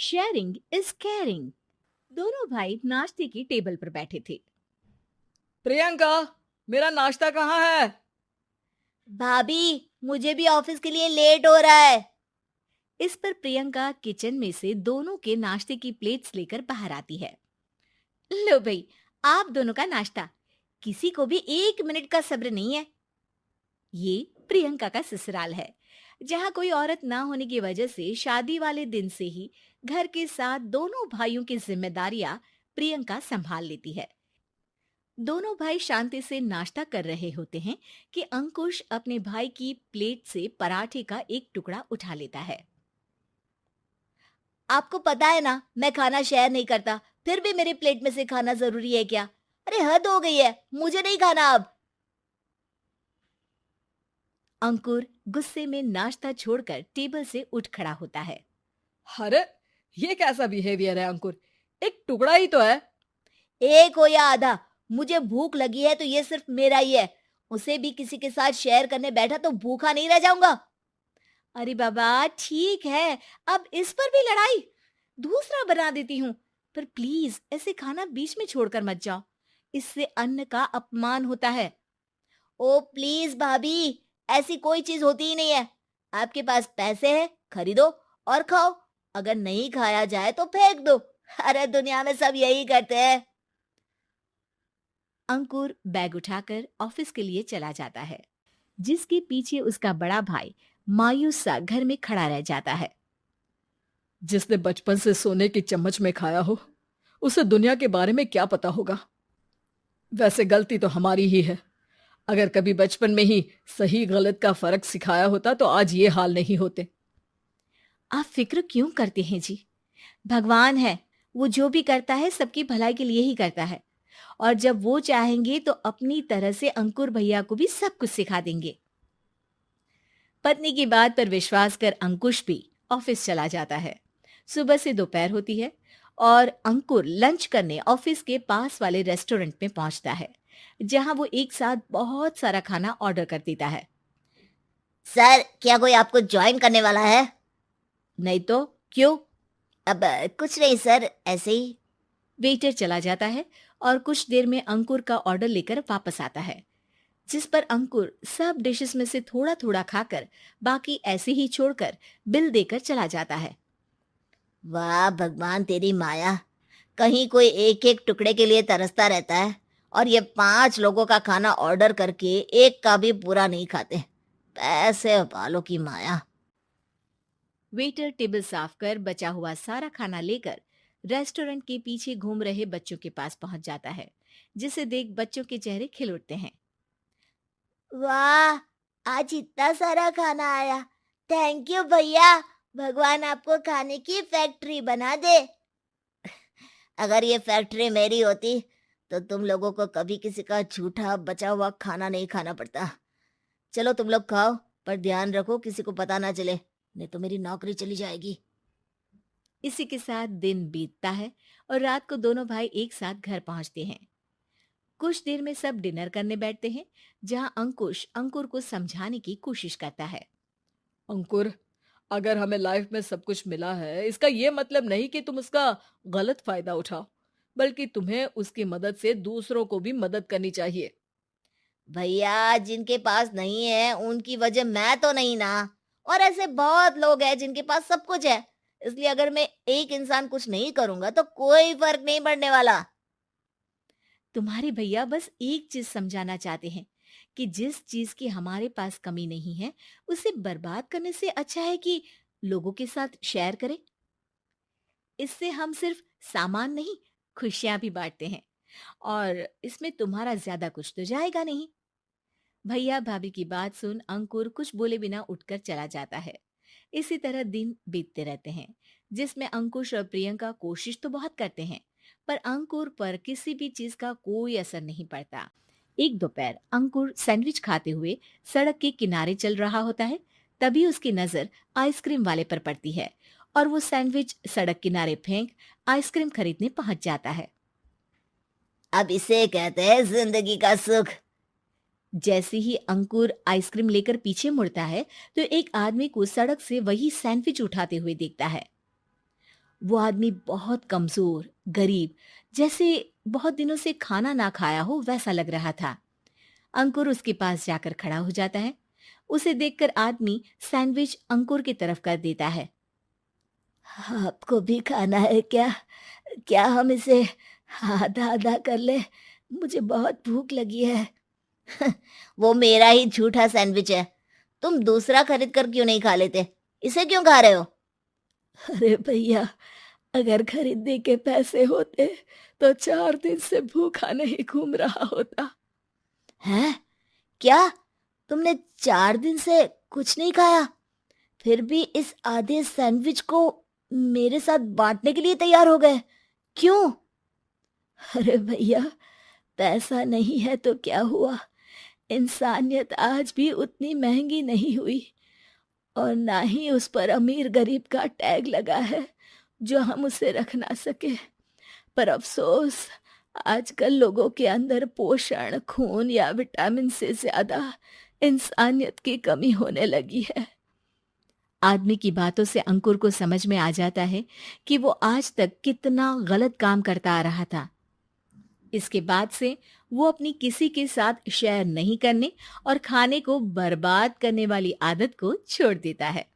Sharing is caring. दोनों भाई नाश्ते की टेबल पर बैठे थे। प्रियंका, मेरा नाश्ता कहाँ है? भाभी, मुझे भी ऑफिस के लिए लेट हो रहा है। इस पर प्रियंका किचन में से दोनों के नाश्ते की प्लेट्स लेकर बाहर आती है। लो भाई, आप दोनों का नाश्ता। किसी को भी 1 मिनट का सब्र नहीं है। ये प्रियंका का ससुराल है, जहाँ कोई औरत ना होने की वजह से शादी वाले दिन से ही घर के साथ दोनों भाइयों की जिम्मेदारियां प्रियंका संभाल लेती है। दोनों भाई शांति से नाश्ता कर रहे होते हैं कि अंकुश अपने भाई की प्लेट से पराठे का एक टुकड़ा उठा लेता है। आपको पता है ना, मैं खाना शेयर नहीं करता, फिर भी मेरे प्लेट में से खाना जरूरी है क्या? अरे हद हो गई है, मुझे नहीं खाना अब। अंकुर गुस्से में नाश्ता छोड़कर टेबल से उठ खड़ा होता है। अरे, ये कैसा बिहेवियर है अंकुर? एक टुकड़ा ही तो है। एक हो या आधा, मुझे भूख लगी है तो ये सिर्फ मेरा ही है। उसे भी किसी के साथ शेयर करने बैठा तो भूखा नहीं रह जाऊंगा। अरे बाबा ठीक है, अब इस पर भी लड़ाई। दूसरा बना देती हूँ, पर प्लीज ऐसे खाना बीच में छोड़कर मत जाओ। इससे अन्न का अपमान होता है। ओ प्लीज भाभी, ऐसी कोई चीज होती ही नहीं है। आपके पास पैसे हैं, खरीदो और खाओ। अगर नहीं खाया जाए तो फेंक दो। अरे दुनिया में सब यही करते हैं। अंकुर बैग उठाकर ऑफिस के लिए चला जाता है, जिसके पीछे उसका बड़ा भाई मायूस सा घर में खड़ा रह जाता है। जिसने बचपन से सोने की चम्मच में खाया हो, उसे दुनिया के बारे में क्या पता होगा। वैसे गलती तो हमारी ही है। अगर कभी बचपन में ही सही गलत का फर्क सिखाया होता तो आज ये हाल नहीं होते। आप फिक्र क्यों करते हैं जी? भगवान है, वो जो भी करता है सबकी भलाई के लिए ही करता है। और जब वो चाहेंगे तो अपनी तरह से अंकुर भैया को भी सब कुछ सिखा देंगे। पत्नी की बात पर विश्वास कर अंकुश भी ऑफिस चला जाता है। सुबह से दोपहर होती है और अंकुर लंच करने ऑफिस के पास वाले रेस्टोरेंट में पहुंचता है, जहां वो एक साथ बहुत सारा खाना ऑर्डर कर देता है। सर, क्या कोई आपको ज्वाइन करने वाला है? नहीं तो क्यों? अब कुछ नहीं सर, ऐसे ही। वेटर चला जाता है और कुछ देर में अंकुर का ऑर्डर लेकर वापस आता है, जिस पर अंकुर सब डिशेस में से थोड़ा थोड़ा खाकर बाकी ऐसे ही छोड़कर बिल देकर चला जाता है। वाह भगवान, तेरी माया। कहीं कोई एक एक टुकड़े के लिए तरसता रहता है और ये 5 लोगों का खाना ऑर्डर करके एक का भी पूरा नहीं खाते। पैसे वालों की माया। वेटर टेबल साफ कर बचा हुआ सारा खाना लेकर रेस्टोरेंट के पीछे घूम रहे बच्चों के पास पहुंच जाता है, जिसे देख बच्चों के चेहरे खिल उठते हैं। वाह, आज इतना सारा खाना आया। थैंक यू भैया। भगवान आपको खाने की फैक्ट्री बना दे। अगर ये फैक्ट्री मेरी होती तो तुम लोगों को कभी किसी का झूठा बचा हुआ खाना नहीं खाना पड़ता। चलो तुम लोग खाओ, पर ध्यान रखो किसी को पता ना चले, नहीं तो मेरी नौकरी चली जाएगी। इसी के साथ दिन बीतता है और रात को दोनों भाई एक साथ घर पहुंचते हैं। कुछ देर में सब डिनर करने बैठते हैं, जहां अंकुश अंकुर को समझाने की कोशिश करता है। अंकुर, अगर हमें लाइफ में सब कुछ मिला है, इसका ये मतलब नहीं कि तुम उसका गलत फायदा उठाओ, बल्कि तुम्हें उसकी मदद से दूसरों को भी मदद करनी चाहिए। भैया, जिनके पास नहीं है उनकी वजह मैं तो नहीं ना। और ऐसे बहुत लोग हैं जिनके पास सब कुछ है। इसलिए अगर मैं एक इंसान कुछ नहीं करूंगा तो कोई फर्क नहीं पड़ने वाला। तुम्हारे भैया बस एक चीज समझाना चाहते हैं कि जिस चीज की हमारे पास कमी नहीं है, उसे बर्बाद करने से अच्छा है कि लोगों के साथ शेयर करें। इससे हम सिर्फ सामान नहीं, खुशियां भी बांटते हैं, और इसमें तुम्हारा ज्यादा कुछ तो जाएगा नहीं। भैया भाभी की बात सुन अंकुर कुछ बोले बिना उठकर चला जाता है। इसी तरह दिन बीतते रहते हैं, जिसमें अंकुश और प्रियंका कोशिश तो बहुत करते हैं, पर अंकुर पर किसी भी चीज का कोई असर नहीं पड़ता। एक दोपहर अंकुर सैंडविच खाते हुए सड़क के किनारे चल रहा होता है। तभी उसकी नजर आइसक्रीम वाले पर पड़ती है और वो सैंडविच सड़क किनारे फेंक आइसक्रीम खरीदने पहुंच जाता है। अब इसे कहते हैं जिंदगी का सुख। जैसे ही अंकुर आइसक्रीम लेकर पीछे मुड़ता है, तो एक आदमी को सड़क से वही सैंडविच उठाते हुए देखता है। वो आदमी बहुत कमजोर, गरीब, जैसे बहुत दिनों से खाना ना खाया हो वैसा लग रहा था। अंकुर उसके पास जाकर खड़ा हो जाता है। उसे देखकर आदमी सैंडविच अंकुर की तरफ कर देता है। आपको भी खाना है क्या? क्या हम इसे आधा आधा कर ले? मुझे बहुत भूख लगी है। वो मेरा ही झूठा सैंडविच है। तुम दूसरा खरीद कर क्यों नहीं खा लेते? इसे क्यों खा रहे हो? अरे भैया, अगर खरीदने के पैसे होते तो 4 दिन से भूखा नहीं घूम रहा होता। हैं? क्या? तुमने 4 दिन से कुछ नहीं खाया, फिर भी इस आधे सैंडविच को मेरे साथ बांटने के लिए तैयार हो गए? क्यों? अरे भैया, पैसा नहीं है तो क्या हुआ, इंसानियत आज भी उतनी महंगी नहीं हुई, और ना ही उस पर अमीर गरीब का टैग लगा है जो हम उसे रख ना सके। पर अफसोस, आजकल लोगों के अंदर पोषण, खून या विटामिन से ज्यादा इंसानियत की कमी होने लगी है। आदमी की बातों से अंकुर को समझ में आ जाता है कि वो आज तक कितना गलत काम करता आ रहा था। इसके बाद से वो अपनी किसी के साथ शेयर नहीं करने और खाने को बर्बाद करने वाली आदत को छोड़ देता है।